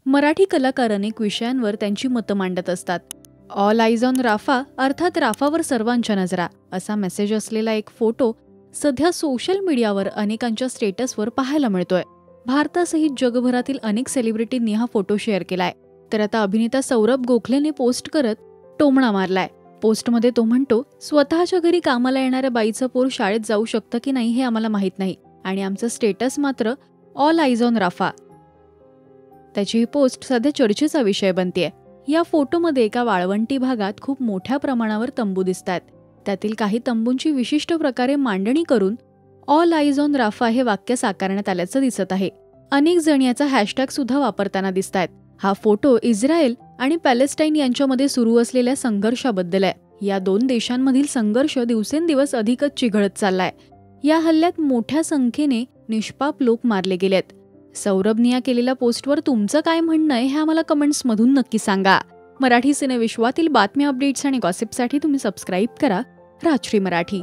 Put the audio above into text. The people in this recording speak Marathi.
मराठी कलाकार अनेक विषयांवर त्यांची मतं मांडत असतात. ऑल आईज ऑन राफा अर्थात राफावर सर्वांच्या नजरा असा मेसेज असलेला एक फोटो सध्या सोशल मीडियावर अनेकांच्या स्टेटसवर पाहायला मिळतोय. भारतासहित जगभरातील अनेक सेलिब्रिटींनी हा फोटो शेअर केलाय. तर आता अभिनेता सौरभ गोखलेने पोस्ट करत टोमणा मारलाय. पोस्टमध्ये तो म्हणतो, स्वतःच्या घरी कामाला येणाऱ्या बाईचं पोर शाळेत जाऊ शकतं की नाही हे आम्हाला माहित नाही आणि आमचं स्टेटस मात्र ऑल आईज ऑन राफा. त्याची ही पोस्ट सध्या चर्चेचा विषय बनतेय. या फोटोमध्ये एका वाळवंटी भागात खूप मोठ्या प्रमाणावर तंबू दिसतात. त्यातील काही तंबूंची विशिष्ट प्रकारे मांडणी करून ऑल आईज ऑन राफा हे वाक्य साकारण्यात आल्याचं दिसत आहे. अनेक जण याचा हॅशटॅग सुद्धा वापरताना दिसतायत. हा फोटो इस्रायल आणि पॅलेस्टाईन यांच्यामध्ये सुरू असलेल्या संघर्षाबद्दल आहे. या दोन देशांमधील संघर्ष दिवसेंदिवस अधिकच चिघळत चाललाय. या हल्ल्यात मोठ्या संख्येने निष्पाप लोक मारले गेलेत. सौरभने या केलेल्या पोस्टवर तुमचं काय म्हणणं आहे हे आम्हाला कमेंट्समधून नक्की सांगा. मराठी सिनेविश्वातील बातम्या, अपडेट्स आणि गॉसिपसाठी तुम्ही सबस्क्राईब करा राजश्री मराठी.